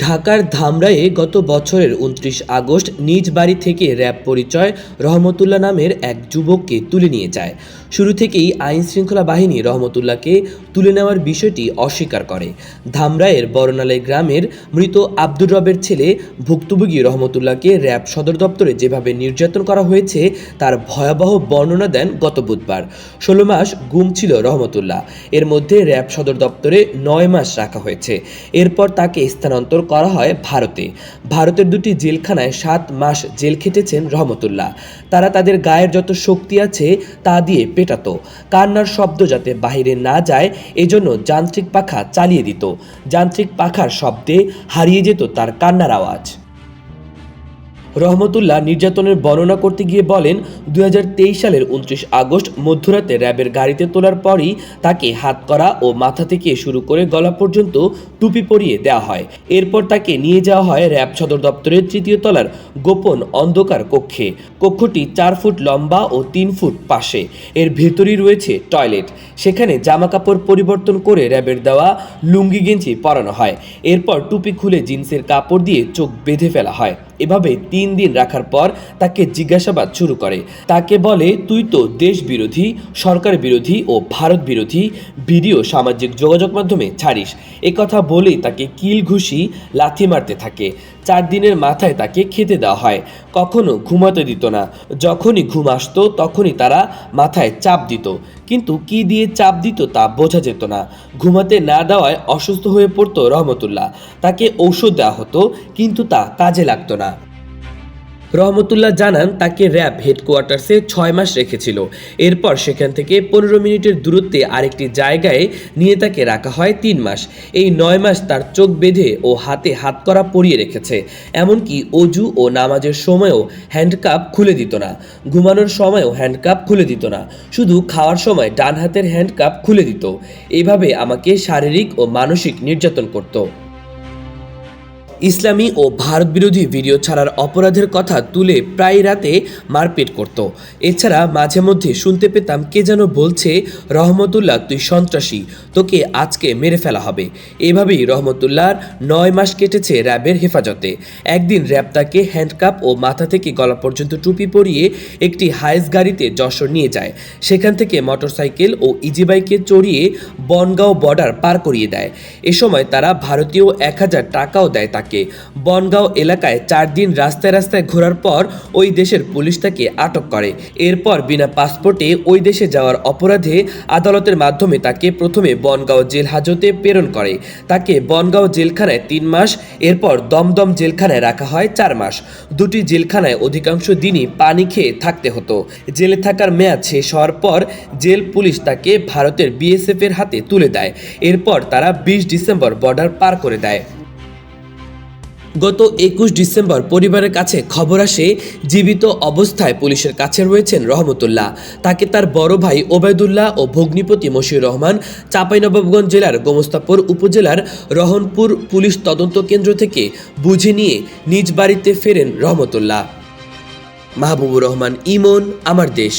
ঢাকার ধামরাইয়ে গত বছরের ২৯ আগস্ট নিজ বাড়ি থেকে র্যাব পরিচয় রহমতুল্লাহ নামের এক যুবককে তুলে নিয়ে যায়। শুরু থেকেই আইনশৃঙ্খলা বাহিনী রহমতুল্লাহকে তুলে নেওয়ার বিষয়টি অস্বীকার করে। ধামরাইয়ের বরনালাই গ্রামের মৃত আব্দুর রবের ছেলে ভুক্তভোগী রহমতুল্লাহকে র্যাব সদর দপ্তরে যেভাবে নির্যাতন করা হয়েছে তার ভয়াবহ বর্ণনা দেন গত বুধবার। ১৬ মাস গুম ছিল রহমতুল্লাহ। এর মধ্যে র্যাব সদর দপ্তরে ৯ মাস রাখা হয়েছে। এরপর তাকে স্থানান্তর করা হয় ভারতের দুটি জেলখানায় ৭ মাস জেল খেটেছেন রহমতুল্লাহ। তারা তাদের গায়ের যত শক্তি আছে তা দিয়ে পেটাতো। কান্নার শব্দ যাতে বাহিরে না যায় এজন্য যান্ত্রিক পাখা চালিয়ে দিত। যান্ত্রিক পাখার শব্দে হারিয়ে যেত তার কান্নার আওয়াজ। রহমতুল্লাহ নির্যাতনের বর্ণনা করতে গিয়ে বলেন, ২০২৩ সালের ২৯ আগস্ট মধ্যরাতে র্যাবের গাড়িতে তোলার পরই তাকে হাত করা ও মাথা থেকে শুরু করে গলা পর্যন্ত টুপি পরিয়ে দেওয়া হয়। এরপর তাকে নিয়ে যাওয়া হয় র্যাব সদর দপ্তরের ৩য় তলার গোপন অন্ধকার কক্ষে। কক্ষটি ৪ ফুট লম্বা ও ৩ ফুট পাশে। এর ভেতরেই রয়েছে টয়লেট। সেখানে জামাকাপড় পরিবর্তন করে র্যাবের দেওয়া লুঙ্গি গেঞ্জি পরানো হয়। এরপর টুপি খুলে জিন্সের কাপড় দিয়ে চোখ বেঁধে ফেলা হয়। এভাবে ৩ দিন রাখার পর তাকে জিজ্ঞাসাবাদ শুরু করে। তাকে বলে, তুই তো দেশ বিরোধী, সরকার বিরোধী ও ভারত বিরোধী ভিডিও সামাজিক যোগাযোগ মাধ্যমে ছাড়িস। একথা বলেই তাকে কিল ঘুষি লাথি মারতে থাকে। ৪ দিনের মাথায় তাকে খেতে দেওয়া হয়। কখনো ঘুমাতে দিত না। যখনই ঘুম আসতো তখনই তারা মাথায় চাপ দিত, কিন্তু কি দিয়ে চাপ দিত তা বোঝা যেত না। ঘুমাতে না দেওয়ায় অসুস্থ হয়ে পড়তো রহমতুল্লাহ। তাকে ঔষধ দেওয়া হতো, কিন্তু তা কাজে লাগতো না। রহমতুল্লাহ জানান, তাকে র্যাব হেডকোয়ার্টার্সে ৬ মাস রেখেছিল। এরপর সেখান থেকে ১৫ মিনিটের দূরত্বে আরেকটি জায়গায় নিয়ে তাকে রাখা হয় ৩ মাস। এই ৯ মাস তার চোখ বেঁধে ও হাতে হাতকড়া পরিয়ে রেখেছে। এমনকি অজু ও নামাজের সময়ও হ্যান্ডকাপ খুলে দিত না। ঘুমানোর সময়ও হ্যান্ডকাপ খুলে দিত না। শুধু খাওয়ার সময় ডান হাতের হ্যান্ডকাপ খুলে দিত। এভাবে আমাকে শারীরিক ও মানসিক নির্যাতন করত। ইসলামী ও ভারত বিরোধী ভিডিও ছাড়ার অপরাধের কথা তুলে প্রায় রাতে মারপিট করত। এছাড়া মাঝে মধ্যে শুনতে পেতাম কে যেন বলছে, রহমতুল্লাহ তুই সন্ত্রাসী, তোকে আজকে মেরে ফেলা হবে। এভাবেই রহমতুল্লাহর ৯ মাস কেটেছে র্যাবের হেফাজতে। একদিন র্যাব তাকে হ্যান্ডকাপ ও মাথা থেকে গলা পর্যন্ত টুপি পরিয়ে একটি হায়েস গাড়িতে যশোর নিয়ে যায়। সেখান থেকে মোটরসাইকেল ও ইজিবাইকে চড়িয়ে বনগাঁও বর্ডার পার করিয়ে দেয়। এ সময় তারা ভারতীয় ১,০০০ টাকাও দেয় তাকে। বনগাঁও এলাকায় ৪ দিন রাস্তায় রাস্তায় ঘোরার পর ওই দেশের পুলিশ তাকে আটক করে। এরপর বিনা পাসপোর্টে ওই দেশে যাওয়ার অপরাধে আদালতের মাধ্যমে তাকে প্রথমে বনগাঁও জেল হাজতে প্রেরণ করে। তাকে বনগাঁও জেলখানায় ৩ মাস, এরপর দমদম জেলখানায় রাখা হয় ৪ মাস। দুটি জেলখানায় অধিকাংশ দিনই পানি খেয়ে থাকতে হতো। জেলে থাকার মেয়াদ শেষ হওয়ার পর জেল পুলিশ তাকে ভারতের বিএসএফ এর হাতে তুলে দেয়। এরপর তারা ২০ ডিসেম্বর বর্ডার পার করে দেয়। গত ২১ ডিসেম্বর পরিবারের কাছে খবর আসে, জীবিত অবস্থায় পুলিশের কাছে রয়েছেন রহমতুল্লাহ। তাকে তার বড় ভাই ওবায়দুল্লাহ ও ভগ্নিপতি মশিউর রহমান চাঁপাইনবাবগঞ্জ জেলার গোমস্তাপুর উপজেলার রহনপুর পুলিশ তদন্ত কেন্দ্র থেকে বুঝে নিয়ে নিজ বাড়িতে ফেরেন রহমতুল্লাহ। মাহবুবুর রহমান ইমন, আমার দেশ।